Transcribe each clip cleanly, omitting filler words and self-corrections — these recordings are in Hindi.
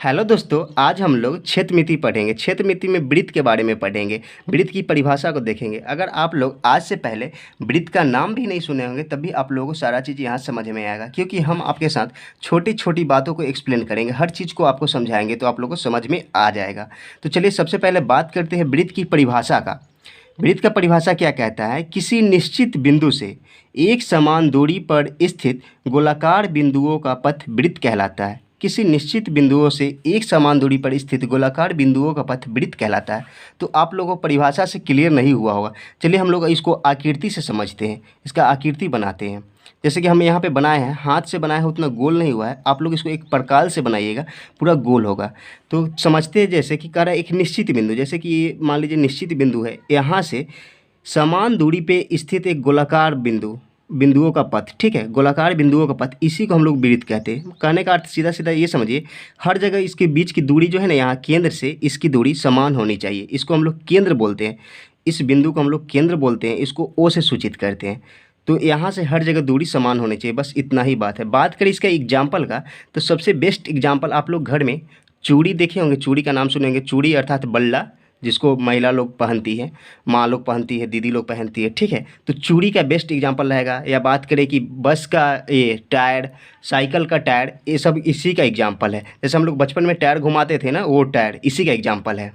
हेलो दोस्तों, आज हम लोग क्षेत्रमिति पढ़ेंगे। क्षेत्रमिति में वृत्त के बारे में पढ़ेंगे, वृत्त की परिभाषा को देखेंगे। अगर आप लोग आज से पहले वृत्त का नाम भी नहीं सुने होंगे तब भी आप लोगों को सारा चीज़ यहाँ समझ में आएगा, क्योंकि हम आपके साथ छोटी छोटी बातों को एक्सप्लेन करेंगे, हर चीज़ को आपको समझाएंगे तो आप लोगों को समझ में आ जाएगा। तो चलिए सबसे पहले बात करते हैं वृत्त की परिभाषा का। वृत्त का परिभाषा क्या कहता है? किसी निश्चित बिंदु से एक समान दूरी पर स्थित गोलाकार बिंदुओं का पथ वृत्त कहलाता है। किसी निश्चित बिंदुओं से एक समान दूरी पर स्थित गोलाकार बिंदुओं का पथ वृत्त कहलाता है। तो आप लोगों को परिभाषा से क्लियर नहीं हुआ होगा। चलिए हम लोग इसको आकृति से समझते हैं, इसका आकृति बनाते हैं। जैसे कि हम यहाँ पे बनाए हैं, हाथ से बनाए हैं, उतना गोल नहीं हुआ है। आप लोग इसको एक प्रकार से बनाइएगा, पूरा गोल होगा। तो समझते हैं, जैसे कि कह रहा है एक निश्चित बिंदु, जैसे कि ये मान लीजिए निश्चित बिंदु है, यहाँ से समान दूरी पे स्थित एक गोलाकार बिंदुओं का पथ, ठीक है, गोलाकार बिंदुओं का पथ, इसी को हम लोग वृत्त कहते हैं। कहने का अर्थ सीधा सीधा ये समझिए, हर जगह इसके बीच की दूरी जो है ना, यहाँ केंद्र से इसकी दूरी समान होनी चाहिए। इसको हम लोग केंद्र बोलते हैं, इस बिंदु को हम लोग केंद्र बोलते हैं, इसको ओ से सूचित करते हैं। तो यहाँ से हर जगह दूरी समान होनी चाहिए, बस इतना ही बात है। बात करें इसका एग्जाम्पल का, तो सबसे बेस्ट एग्जाम्पल आप लोग घर में चूड़ी देखे होंगे, चूड़ी का नाम सुने होंगे। चूड़ी अर्थात बल्ला, जिसको महिला लोग पहनती है, माँ लोग पहनती है, दीदी लोग पहनती है, ठीक है। तो चूड़ी का बेस्ट एग्जांपल रहेगा। या बात करें कि बस का ये टायर, साइकिल का टायर, ये सब इसी का एग्जांपल है। जैसे हम लोग बचपन में टायर घुमाते थे ना, वो टायर इसी का एग्जांपल है।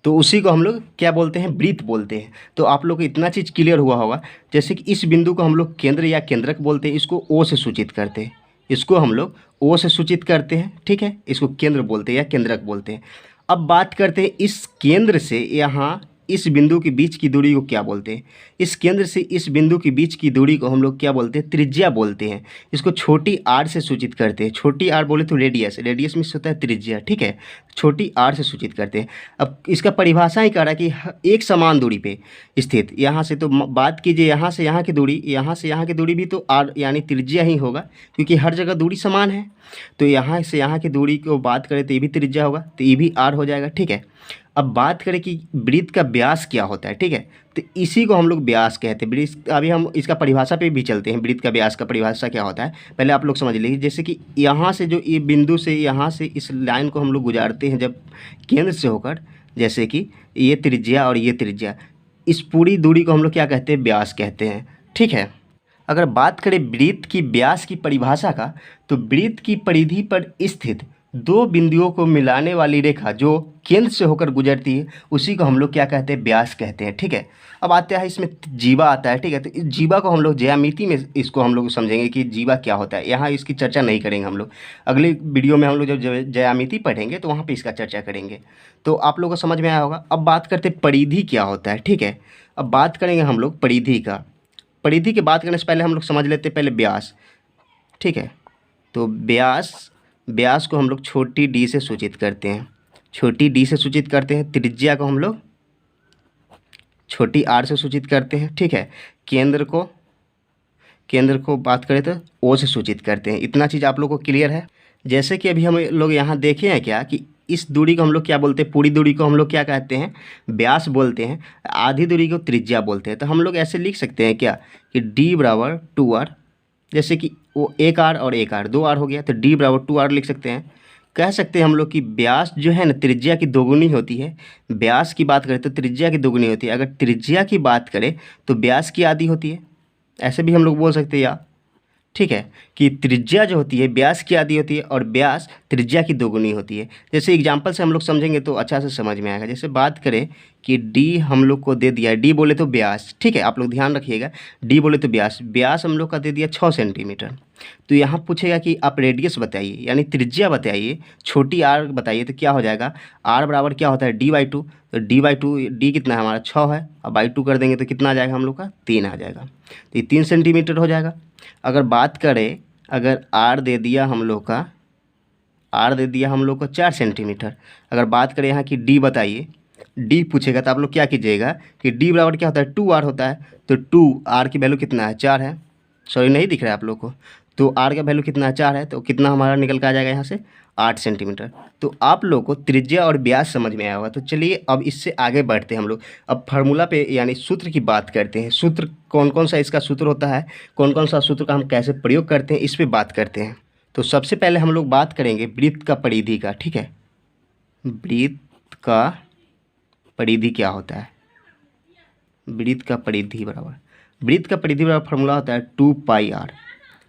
तो उसी को हम लोग क्या बोलते हैं? वृत्त बोलते हैं। तो आप लोग को इतना चीज़ क्लियर हुआ होगा। जैसे कि इस बिंदु को हम लोग केंद्र या केंद्रक बोलते हैं, इसको ओ से सूचित करते हैं, इसको हम लोग ओ से सूचित करते हैं, ठीक है। इसको केंद्र बोलते हैं या केंद्रक बोलते हैं। अब बात करते हैं इस केंद्र से यहाँ इस बिंदु के बीच की दूरी को क्या बोलते हैं? इस केंद्र से इस बिंदु के बीच की दूरी को हम लोग क्या बोलते हैं? त्रिज्या बोलते हैं। इसको छोटी आर से सूचित करते हैं। छोटी आर बोले तो रेडियस, रेडियस मीन्स होता है त्रिज्या, ठीक है। छोटी आर से सूचित करते हैं। अब इसका परिभाषा ही कह रहा है कि एक समान दूरी पे स्थित, यहाँ से तो बात कीजिए, यहाँ से यहाँ की दूरी, यहाँ से यहाँ की दूरी भी तो आर यानी त्रिज्या ही होगा, क्योंकि हर जगह दूरी समान है। तो यहाँ से यहाँ की दूरी को बात करें तो ये भी त्रिज्या होगा, तो ये भी आर हो जाएगा, ठीक है। अब बात करें कि वृत्त का व्यास क्या होता है, ठीक है। तो इसी को हम लोग व्यास कहते हैं। वृत्त, अभी हम इसका परिभाषा पे भी चलते हैं। वृत्त का व्यास का परिभाषा क्या होता है पहले आप लोग समझ लीजिए। जैसे कि यहाँ से जो ये बिंदु से यहाँ से इस लाइन को हम लोग गुजारते हैं जब केंद्र से होकर, जैसे कि ये त्रिज्या और ये त्रिज्या, इस पूरी दूरी को हम लोग क्या कहते हैं? व्यास कहते हैं, ठीक है। अगर बात करें वृत्त की व्यास की परिभाषा का, तो वृत्त की परिधि पर स्थित दो बिंदुओं को मिलाने वाली रेखा जो केंद्र से होकर गुजरती है, उसी को हम लोग क्या कहते हैं? व्यास कहते हैं, ठीक है। अब आता है इसमें जीवा आता है, ठीक है। तो इस जीवा को हम लोग ज्यामिति में इसको हम लोग समझेंगे कि जीवा क्या होता है। यहाँ इसकी चर्चा नहीं करेंगे हम लोग। अगले वीडियो में हम लोग जब ज्यामिति पढ़ेंगे तो वहाँ पर इसका चर्चा करेंगे। तो आप लोगों को समझ में आया होगा। अब बात करते हैं परिधि क्या होता है, ठीक है। अब बात करेंगे हम लोग परिधि का। परिधि की बात करने से पहले हम लोग समझ लेते हैं पहले व्यास, ठीक है। तो व्यास को हम लोग छोटी डी से सूचित करते हैं, छोटी डी से सूचित करते हैं। त्रिज्या को हम लोग छोटी आर से सूचित करते हैं, ठीक है। केंद्र को बात करें तो ओ से सूचित करते हैं। इतना चीज़ आप लोग को क्लियर है। जैसे कि अभी हम लोग यहाँ देखे हैं क्या कि इस दूरी को हम लोग क्या बोलते हैं? पूरी दूरी को हम लोग क्या कहते हैं? व्यास बोलते हैं। आधी दूरी को त्रिज्या बोलते हैं। तो हम लोग ऐसे लिख सकते हैं क्या कि d बराबर 2r, जैसे कि वो एक आर और एक आर, 2r हो गया, तो d बराबर 2r लिख सकते हैं। कह सकते हैं हम लोग कि व्यास जो है ना त्रिज्या की दोगुनी होती है। व्यास की बात करें तो त्रिज्या की दोगुनी होती है। अगर त्रिज्या की बात करें तो व्यास की आधी होती है, ऐसे भी हम लोग बोल सकते हैं या, ठीक है, कि त्रिज्या जो होती है व्यास की आधी होती है और व्यास त्रिज्या की दोगुनी होती है। जैसे एग्जांपल से हम लोग समझेंगे तो अच्छा से समझ में आएगा। जैसे बात करें कि d हम लोग को दे दिया है, d बोले तो व्यास, ठीक है, आप लोग ध्यान रखिएगा। d बोले तो व्यास हम लोग का दे दिया 6 सेंटीमीटर। तो यहाँ पूछेगा कि आप रेडियस बताइए, यानी त्रिज्या बताइए, छोटी r बताइए, तो क्या हो जाएगा? r बराबर क्या होता है? d/2। तो d/2, d कितना है हमारा? 6 है, अब बाई 2 कर देंगे तो कितना आ जाएगा हम लोग का? 3 आ जाएगा। तो ये 3 सेंटीमीटर हो जाएगा। अगर बात करें, अगर r दे दिया हम लोग को 4 सेंटीमीटर। अगर बात करें यहाँ की d बताइए, d पूछेगा तो आप लोग क्या कीजिएगा कि d बराबर क्या होता है? 2r होता है। तो 2r की वैल्यू कितना है? 4 है। सॉरी, नहीं दिख रहा है आप लोग को। तो r का वैल्यू कितना है? 4 है। तो कितना हमारा निकल के आ जाएगा यहाँ से? 8 सेंटीमीटर। तो आप लोग को त्रिज्या और व्यास समझ में आया होगा। तो चलिए अब इससे आगे बढ़ते हैं हम लोग। अब फार्मूला पे यानी सूत्र की बात करते हैं। सूत्र कौन कौन सा इसका सूत्र होता है, कौन कौन सा सूत्र का हम कैसे प्रयोग करते हैं, इस पर बात करते हैं। तो सबसे पहले हम लोग बात करेंगे वृत्त का परिधि का, ठीक है। वृत्त का परिधि क्या होता है? वृत्त का परिधि बराबर, वृत्त का परिधि बराबर फॉर्मूला होता है 2πr।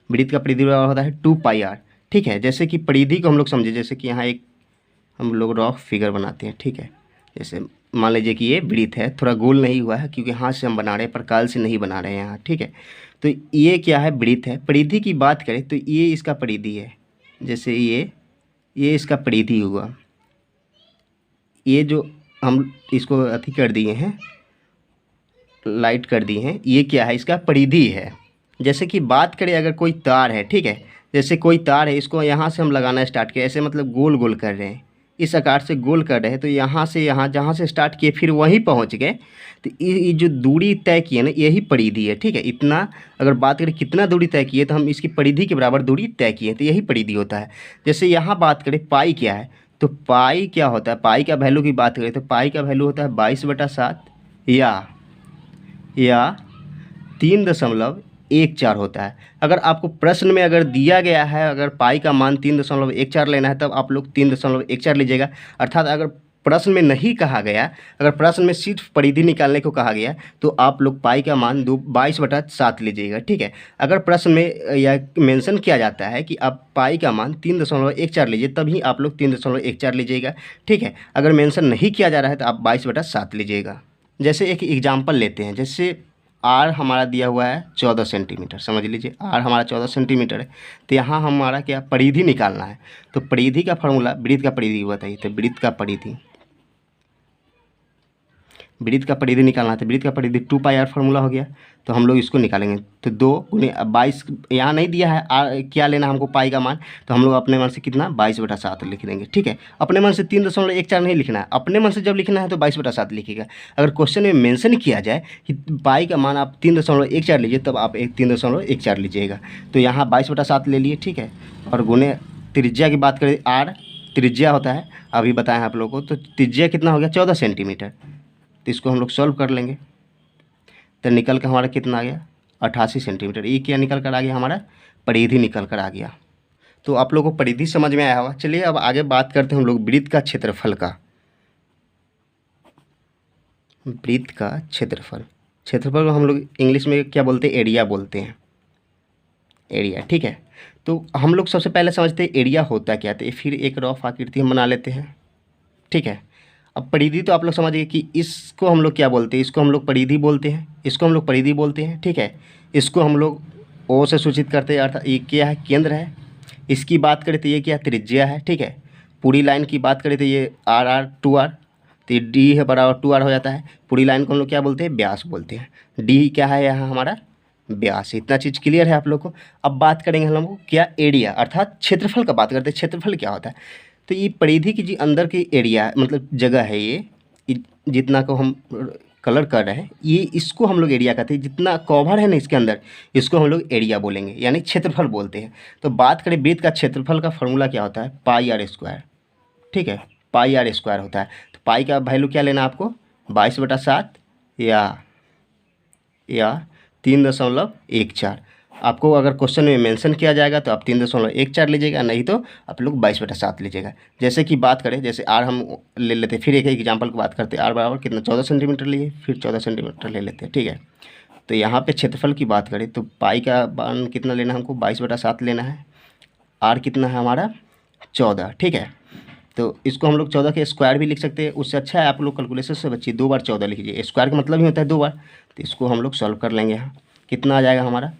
वृत्त का परिधि बराबर होता है 2πr। ठीक है, जैसे कि परिधि को हम लोग समझे, जैसे कि यहाँ एक हम लोग रॉफ फिगर बनाते हैं। ठीक है, जैसे मान लीजिए कि ये वृत्त है, थोड़ा गोल नहीं हुआ है क्योंकि हाथ से हम बना रहे हैं, प्रकाल से नहीं बना रहे हैं यहाँ। ठीक है, तो ये क्या है? वृत्त है। परिधि की बात करें तो ये इसका परिधि है। जैसे ये इसका परिधि हुआ। ये जो हम इसको अथी कर दिए हैं, लाइट कर दिए हैं, ये क्या है? इसका परिधि है। जैसे कि बात करें अगर कोई तार है, ठीक है, जैसे कोई तार है, इसको यहाँ से हम लगाना स्टार्ट किया, ऐसे मतलब गोल गोल कर रहे हैं, इस आकार से गोल कर रहे हैं, तो यहाँ से यहाँ जहाँ से स्टार्ट किए फिर वहीं पहुँच गए, तो ये जो दूरी तय किए ना, यही परिधि है। ठीक है, इतना अगर बात करें कितना दूरी तय किए तो हम इसकी परिधि के बराबर दूरी तय किए, तो यही परिधि होता है। जैसे यहाँ बात करें पाई क्या है, तो पाई क्या होता है? पाई का वैल्यू की बात करें तो पाई का वैल्यू होता है 22/7 या 3.14 होता है। अगर आपको प्रश्न में अगर दिया गया है, अगर पाई का मान 3.14 लेना है, तब आप लोग 3.14 लीजिएगा। अर्थात अगर प्रश्न में नहीं कहा गया, अगर प्रश्न में सिर्फ परिधि निकालने को कहा गया, तो आप लोग पाई का मान 22/7 लीजिएगा। ठीक है, अगर प्रश्न में या मेंशन किया जाता है कि आप पाई का मान 3.14 लीजिए, तभी आप लोग 3.14 लीजिएगा। ठीक है, अगर मेंशन नहीं किया जा रहा है तो आप 22/7 लीजिएगा। जैसे एक एग्जाम्पल लेते हैं, जैसे आर हमारा दिया हुआ है 14 सेंटीमीटर, समझ लीजिए आर हमारा 14 सेंटीमीटर है, तो यहाँ हमारा क्या परिधि निकालना है। तो परिधि का फॉर्मूला, वृत्त का परिधि बताइए, तो वृत्त का परिधि निकालना है, तो वृत्त का परिधि 2πr फॉर्मूला हो गया, तो हम लोग इसको निकालेंगे। तो 2 गुने 22, यहाँ नहीं दिया है आर क्या लेना हमको पाई का मान, तो हम लोग अपने मन से कितना 22/7 लिख देंगे। ठीक है, अपने मन से 3.14 नहीं लिखना है, अपने मन से जब लिखना है तो 22/7 लिखिएगा। अगर क्वेश्चन में मेंशन किया जाए कि पाई का मान आप 3.14 लीजिए, तब आप 3.14 लीजिएगा। तो यहाँ 22/7 ले लिए। ठीक है, और गुने त्रिज्या की बात करें, आर त्रिज्या होता है, अभी बताएं आप लोगों को, तो त्रिज्या कितना हो गया 14 सेंटीमीटर। तो इसको हम लोग सॉल्व कर लेंगे, तो निकल कर हमारा कितना आ गया 88 सेंटीमीटर। ये क्या निकल कर आ गया? हमारा परिधि निकल कर आ गया। तो आप लोगों को परिधि समझ में आया होगा। चलिए अब आगे बात करते हैं हम लोग वृत्त का क्षेत्रफल का। वृत्त का क्षेत्रफल को हम लोग इंग्लिश में क्या बोलते हैं? एरिया बोलते हैं, एरिया। ठीक है, तो हम लोग सबसे पहले समझते हैं एरिया होता क्या, तो फिर एक रफ आकृति हम बना लेते हैं। ठीक है, अब परिधि तो आप लोग समझिए कि इसको हम लोग क्या बोलते हैं? इसको हम लोग परिधि बोलते हैं, इसको हम लोग परिधि बोलते हैं। ठीक है, इसको हम लोग ओ से सूचित करते हैं, अर्थात ये क्या है? केंद्र है। इसकी बात करें तो ये क्या? त्रिज्या है। ठीक है, पूरी लाइन की बात करें तो ये आर 2r, तो ये डी है बराबर 2r हो जाता है। पूरी लाइन को हम लोग क्या बोलते हैं? व्यास बोलते हैं। डी क्या है यहाँ हमारा? व्यास। इतना चीज़ क्लियर है आप लोग को। अब बात करेंगे हम लोग क्या? एरिया, अर्थात क्षेत्रफल का बात करते हैं। क्षेत्रफल क्या होता है? तो ये परिधि की जी अंदर की एरिया मतलब जगह है, ये जितना को हम कलर कर रहे हैं, ये इसको हम लोग एरिया कहते हैं। जितना कवर है ना इसके अंदर, इसको हम लोग एरिया बोलेंगे, यानी क्षेत्रफल बोलते हैं। तो बात करें वृत्त का क्षेत्रफल का फॉर्मूला क्या होता है? πr²। ठीक है, πr² होता है। तो पाई का वैल्यू क्या लेना आपको? 22/7 या 3.14। आपको अगर क्वेश्चन में मेंशन किया जाएगा तो आप 3.14 लीजिएगा, नहीं तो आप लोग 22/7 लीजिएगा। जैसे कि बात करें, जैसे आर हम ले लेते हैं, फिर एक एग्जांपल की बात करते हैं। आर बराबर कितना? 14 सेंटीमीटर लिए, फिर 14 सेंटीमीटर ले लेते हैं। ठीक है, तो यहाँ पे क्षेत्रफल की बात करें तो पाई का मान कितना लेना हमको? 22/7 लेना है। आर कितना है हमारा? 14। ठीक है, तो इसको हम लोग 14 के स्क्वायर भी लिख सकते हैं। उससे अच्छा है आप लोग कैलकुलेशन से बच्चे 2 बार 14 लिखिए, स्क्वायर का मतलब ही होता है 2 बार। तो इसको हम लोग सॉल्व कर लेंगे। यहाँ कितना आ जाएगा हमारा?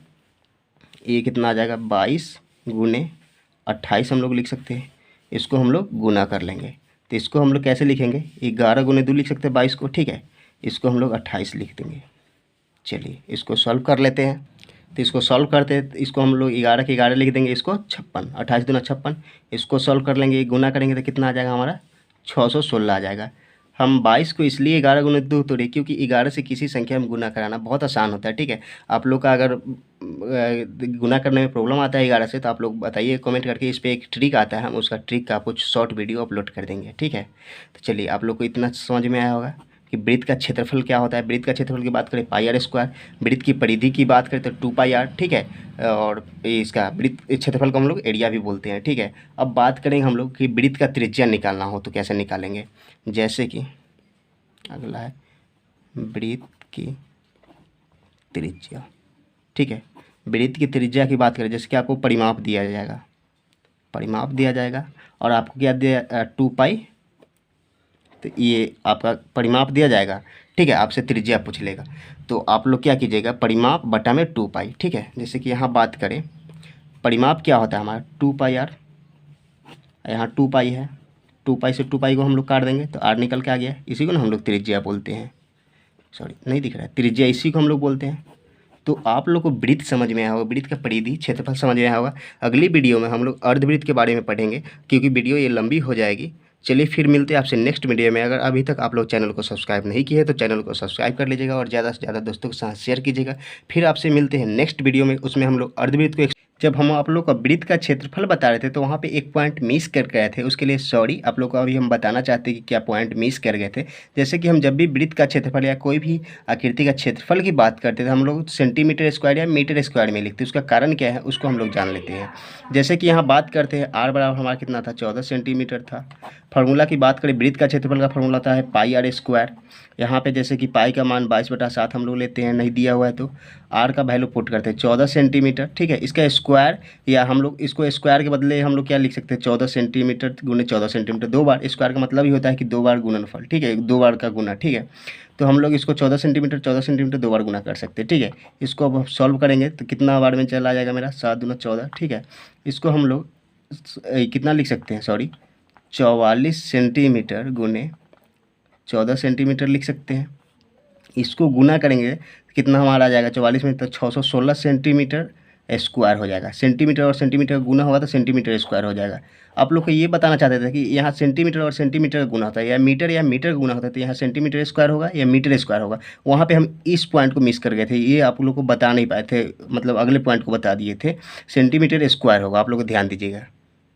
ये कितना आ जाएगा? 22 गुने 28 हम लोग लिख सकते हैं। इसको हम लोग गुना कर लेंगे, तो इसको हम लोग कैसे लिखेंगे? 11 गुने 2 लिख सकते हैं 22 को। ठीक है, इसको हम लोग 28 लिख देंगे। चलिए इसको सॉल्व कर लेते हैं। तो इसको सॉल्व करते हैं, तो इसको हम लोग 11 के 11 लिख देंगे, इसको 56, 28 दूना 56। इसको सॉल्व कर लेंगे, गुना करेंगे तो कितना आ जाएगा हमारा? 616 आ जाएगा। हम 22 को इसलिए 11 गुने 2 तोड़े क्योंकि 11 से किसी संख्या में गुना कराना बहुत आसान होता है। ठीक है, आप लोग का अगर गुना करने में प्रॉब्लम आता है 11 से, तो आप लोग बताइए कमेंट करके। इस पर एक ट्रिक आता है, हम उसका ट्रिक का कुछ शॉर्ट वीडियो अपलोड कर देंगे। ठीक है, तो चलिए आप लोग को इतना समझ में आया होगा कि वृत्त का क्षेत्रफल क्या होता है। वृत्त का क्षेत्रफल की बात करें पाई आर स्क्वायर, वृत्त की परिधि की बात करें तो 2 पाई आर, ठीक है। और इसका वृत्त क्षेत्रफल को हम लोग एरिया भी बोलते हैं, ठीक है। अब बात करेंगे हम लोग कि वृत्त का त्रिज्या निकालना हो तो कैसे निकालेंगे। जैसे कि अगला है वृत्त की त्रिज्या, ठीक है। वृत्त की त्रिज्या की बात करें, जैसे कि आपको परिमाप दिया जाएगा, परिमाप दिया जाएगा और आपको क्या दिया 2 पाई, तो ये आपका परिमाप दिया जाएगा, ठीक है। आपसे त्रिज्या पूछ लेगा तो आप लोग क्या कीजिएगा, परिमाप बटा में 2 पाई, ठीक है। जैसे कि यहाँ बात करें परिमाप क्या होता है हमारा 2 पाई आर, यहाँ 2 पाई है, 2 पाई से 2 पाई को हम लोग काट देंगे तो आर निकल के आ गया। इसी को ना हम लोग त्रिज्या बोलते हैं, सॉरी नहीं दिख रहा है, त्रिज्या इसी को हम लोग बोलते हैं। तो आप लोग को वृत्त समझ में आया होगा, वृत्त का परिधि क्षेत्रफल समझ में आया होगा। अगली वीडियो में हम लोग अर्धवृत्त के बारे में पढ़ेंगे, क्योंकि वीडियो ये लंबी हो जाएगी। चलिए फिर मिलते हैं आपसे नेक्स्ट वीडियो में। अगर अभी तक आप लोग चैनल को सब्सक्राइब नहीं किए तो चैनल को सब्सक्राइब कर लीजिएगा और ज़्यादा से ज़्यादा दोस्तों के साथ शेयर कीजिएगा। फिर आपसे मिलते हैं नेक्स्ट वीडियो में, उसमें हम लोग अर्धवृत्त को जब हम आप लोग का वृत्त का क्षेत्रफल बता रहे थे तो वहाँ पे एक पॉइंट मिस कर गए थे, उसके लिए सॉरी। आप लोग को अभी हम बताना चाहते हैं कि क्या पॉइंट मिस कर गए थे। जैसे कि हम जब भी वृत्त का क्षेत्रफल या कोई भी आकृति का क्षेत्रफल की बात करते थे हम लोग सेंटीमीटर स्क्वायर या मीटर स्क्वायर में लिखते, उसका कारण क्या है उसको हम लोग जान लेते हैं। जैसे कि यहाँ बात करते हैं आर बराबर हमारा कितना था 14 सेंटीमीटर था। फार्मूला की बात करें वृत्त का क्षेत्रफल का फार्मूला था है पाई आर स्क्वायर। यहाँ पे जैसे कि पाई का मान 22/7 हम लोग लेते हैं, नहीं दिया हुआ है तो आर का वैल्यू पुट करते हैं 14 सेंटीमीटर, ठीक है। इसका स्क्वायर या हम लोग इसको स्क्वायर के बदले हम लोग क्या लिख सकते हैं 14 सेंटीमीटर गुने 14 सेंटीमीटर, 2 बार। स्क्वायर का मतलब ही होता है कि 2 बार गुणनफल, ठीक है, 2 बार का गुना, ठीक है। तो हम लोग इसको 14 सेंटीमीटर 2 बार गुना कर सकते हैं, ठीक है। इसको अब सॉल्व करेंगे तो कितना बार में चला जाएगा मेरा 7 दूना 14, ठीक है। इसको हम लोग कितना लिख सकते हैं, सॉरी 44 सेंटीमीटर गुने 14 सेंटीमीटर लिख सकते हैं। इसको गुना करेंगे कितना हमारा आ जाएगा 44 में तो 616 सेंटीमीटर स्क्वायर हो जाएगा। सेंटीमीटर और सेंटीमीटर का गुना होगा तो सेंटीमीटर स्क्वायर हो जाएगा। आप लोग को ये बताना चाहते थे कि यहाँ सेंटीमीटर और सेंटीमीटर का गुना होता है या मीटर का गुना होता है, तो यहाँ सेंटीमीटर स्क्वायर होगा या मीटर स्क्वायर होगा। वहाँ पे हम इस पॉइंट को मिस कर गए थे, ये आप लोग को बता नहीं पाए थे, मतलब अगले पॉइंट को बता दिए थे। सेंटीमीटर स्क्वायर होगा, आप लोग ध्यान दीजिएगा।